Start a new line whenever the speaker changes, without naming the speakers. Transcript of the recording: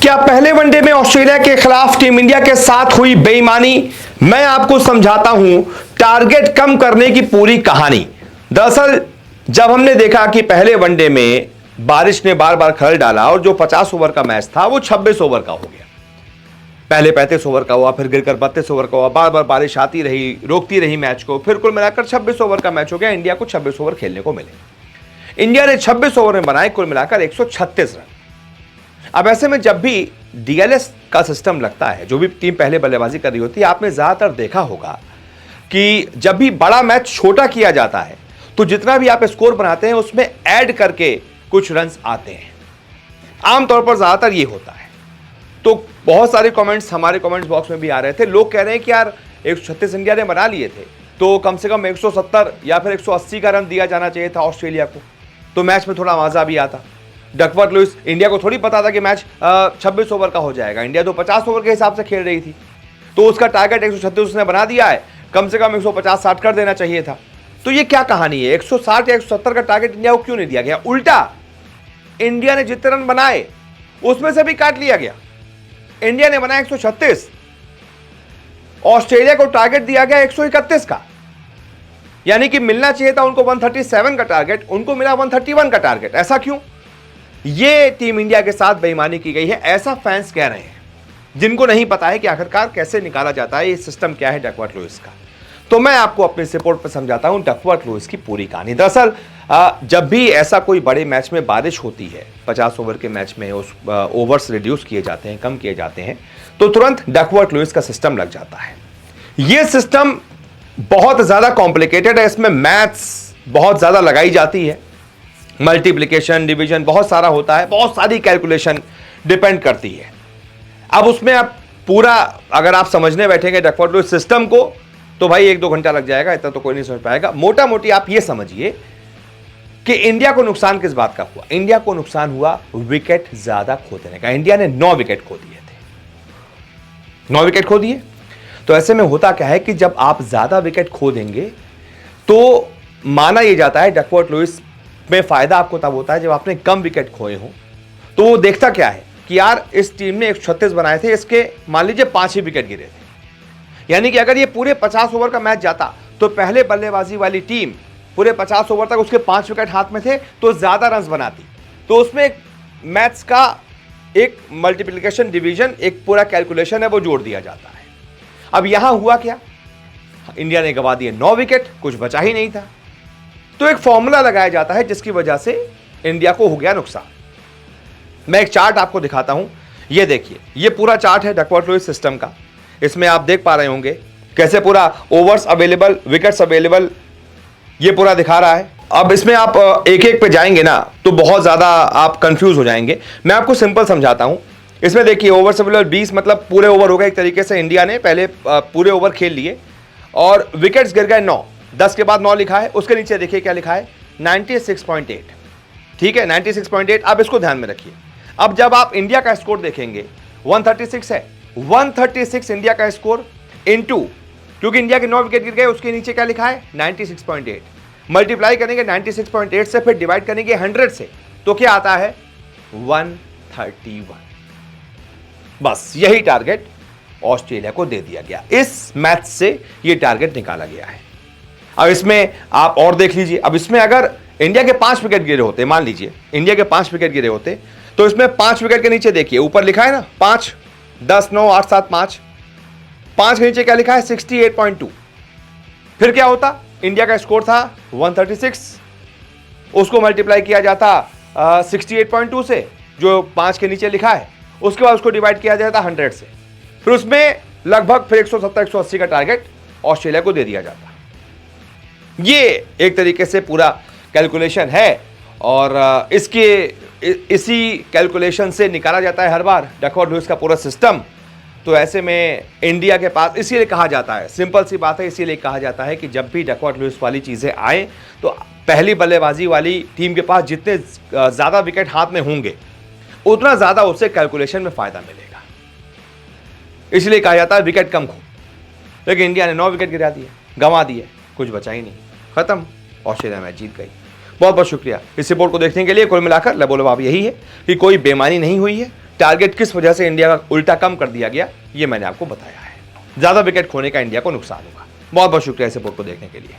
क्या पहले वनडे में ऑस्ट्रेलिया के खिलाफ टीम इंडिया के साथ हुई बेईमानी? मैं आपको समझाता हूं टारगेट कम करने की पूरी कहानी। दरअसल जब हमने देखा कि पहले वनडे में बारिश ने बार बार खलल डाला और जो 50 ओवर का मैच था वो 26 ओवर का हो गया। पहले 35 ओवर का हुआ, फिर गिरकर 32 ओवर का हुआ, बार बार बारिश आती रही, रोकती रही मैच को, फिर कुल मिलाकर 26 ओवर का मैच हो गया। इंडिया को 26 ओवर खेलने को मिले। इंडिया ने 26 ओवर में बनाए कुल मिलाकर 136 रन। अब ऐसे में जब भी डीएलएस का सिस्टम लगता है, जो भी टीम पहले बल्लेबाजी कर रही होती है, आपने ज्यादातर देखा होगा कि जब भी बड़ा मैच छोटा किया जाता है तो जितना भी आप स्कोर बनाते हैं उसमें ऐड करके कुछ रन्स आते हैं। आमतौर पर ज्यादातर ये होता है। तो बहुत सारे कमेंट्स हमारे कमेंट्स बॉक्स में भी आ रहे थे। लोग कह रहे हैं कि यार 136 इंडिया ने बना लिए थे तो कम से कम 170 या फिर 180 का रन दिया जाना चाहिए था ऑस्ट्रेलिया को, तो मैच में थोड़ा मजा भी आता। डकवर्थ लुईस, इंडिया को थोड़ी पता था कि मैच 26 ओवर का हो जाएगा। इंडिया तो 50 ओवर के हिसाब से खेल रही थी, तो उसका टारगेट 136 उसने बना दिया है, कम से कम 150-60 कर देना चाहिए था। तो ये क्या कहानी है? 160 या 170 का टारगेट इंडिया को क्यों नहीं दिया गया? उल्टा इंडिया ने जितने रन बनाए उसमें से भी काट लिया गया। इंडिया ने बनाया 136, ऑस्ट्रेलिया को टारगेट दिया गया 131 का, यानी कि मिलना चाहिए था उनको 137 का टारगेट, उनको मिला 131 का टारगेट। ऐसा क्यों? ये टीम इंडिया के साथ बेईमानी की गई है, ऐसा फैंस कह रहे हैं, जिनको नहीं पता है कि आखिरकार कैसे निकाला जाता है, ये सिस्टम क्या है डकवर्थ लुईस का। तो मैं आपको अपने रिपोर्ट पर समझाता हूं डकवर्थ लुईस की पूरी कहानी। दरअसल जब भी ऐसा कोई बड़े मैच में बारिश होती है, 50 ओवर के मैच में उस ओवर्स रिड्यूस किए जाते हैं, कम किए जाते हैं, तो तुरंत डकवर्थ लुईस का सिस्टम लग जाता है। यह सिस्टम बहुत ज्यादा कॉम्प्लिकेटेड है, इसमें मैथ्स बहुत ज्यादा लगाई जाती है, मल्टीप्लिकेशन, डिवीजन बहुत सारा होता है, बहुत सारी कैलकुलेशन डिपेंड करती है। अब उसमें आप पूरा अगर आप समझने बैठेंगे डकवर्थ लुईस सिस्टम को तो भाई 1-2 घंटा लग जाएगा, इतना तो कोई नहीं समझ पाएगा। मोटा मोटी आप ये समझिए कि इंडिया को नुकसान किस बात का हुआ? इंडिया को नुकसान हुआ विकेट ज्यादा खो देने का। इंडिया ने 9 विकेट खो दिए थे, 9 विकेट खो दिए। तो ऐसे में होता क्या है कि जब आप ज्यादा विकेट खो देंगे तो माना यह जाता है डकवर्थ लुईस में फायदा आपको तब होता है जब आपने कम विकेट खोए हो। तो वो देखता क्या है कि यार इस टीम ने 136 बनाए थे, इसके मान लीजिए 5 ही विकेट गिरे थे, यानी कि अगर ये पूरे 50 ओवर का मैच जाता तो पहले बल्लेबाजी वाली टीम पूरे 50 ओवर तक उसके 5 विकेट हाथ में थे तो ज्यादा रन बनाती। तो उसमें एक मैथ्स का एक मल्टीप्लिकेशन, डिवीजन, एक पूरा कैलकुलेशन है, वो जोड़ दिया जाता है। अब यहां हुआ क्या? इंडिया ने गंवा दिए 9 विकेट, कुछ बचा ही नहीं था। तो एक फॉर्मूला लगाया जाता है जिसकी वजह से इंडिया को हो गया नुकसान। मैं एक चार्ट आपको दिखाता हूं, ये देखिए, ये पूरा चार्ट है डकवर्थ लुईस सिस्टम का। इसमें आप देख पा रहे होंगे कैसे पूरा ओवर्स अवेलेबल, विकेट्स अवेलेबल, ये पूरा दिखा रहा है। अब इसमें आप एक एक पे जाएंगे ना तो बहुत ज्यादा आप कंफ्यूज हो जाएंगे। मैं आपको सिंपल समझाता हूं। इसमें देखिए ओवर्स अवेलेबल 20, मतलब पूरे ओवर हो गए एक तरीके से। इंडिया ने पहले पूरे ओवर खेल लिए और विकेट्स गिर गए 9, 10 के बाद 9 लिखा है, उसके नीचे देखिए क्या लिखा है, 96.8। ठीक है, 96.8। अब इसको ध्यान में रखिए। अब जब आप इंडिया का स्कोर देखेंगे 136 है, 136 इंडिया का स्कोर इनटू, क्योंकि इंडिया के 9 विकेट गिर गए, उसके नीचे क्या लिखा है 96.8, मल्टीप्लाई करेंगे 96.8 से, फिर डिवाइड करेंगे 100 से, तो क्या आता है 131। बस यही टारगेट ऑस्ट्रेलिया को दे दिया गया। इस मैच से यह टारगेट निकाला गया है। अब इसमें आप और देख लीजिए। अब इसमें अगर इंडिया के 5 विकेट गिरे होते, मान लीजिए इंडिया के 5 विकेट गिरे होते, तो इसमें 5 विकेट के नीचे देखिए ऊपर लिखा है ना 5, 10, 9, 8, 7, 5, 5 के नीचे क्या लिखा है 68.2। फिर क्या होता? इंडिया का स्कोर था 136, उसको मल्टीप्लाई किया जाता 68.2 से, जो 5 के नीचे लिखा है, उसके बाद उसको डिवाइड किया जाता 100 से, फिर उसमें लगभग फिर 170-180 का टारगेट ऑस्ट्रेलिया को दे दिया जाता। ये एक तरीके से पूरा कैलकुलेशन है और इसी कैलकुलेशन से निकाला जाता है हर बार डकवर्थ लुईस का पूरा सिस्टम। तो ऐसे में इंडिया के पास, इसीलिए कहा जाता है, सिंपल सी बात है, इसीलिए कहा जाता है कि जब भी डकवर्थ लुईस वाली चीज़ें आए तो पहली बल्लेबाजी वाली टीम के पास जितने ज़्यादा विकेट हाथ में होंगे उतना ज़्यादा उससे कैलकुलेशन में फ़ायदा मिलेगा। इसलिए कहा जाता है विकेट कम खो। लेकिन इंडिया ने 9 विकेट गिरा दिए, गंवा दिए, कुछ बचा ही नहीं, खत्म, ऑस्ट्रेलिया मैच जीत गई। बहुत बहुत शुक्रिया इस रिपोर्ट को देखने के लिए। कुल मिलाकर लबोलबाब यही है कि कोई बेईमानी नहीं हुई है, टारगेट किस वजह से इंडिया का उल्टा कम कर दिया गया, ये मैंने आपको बताया है। ज्यादा विकेट खोने का इंडिया को नुकसान होगा। बहुत बहुत शुक्रिया इस रिपोर्ट को देखने के लिए।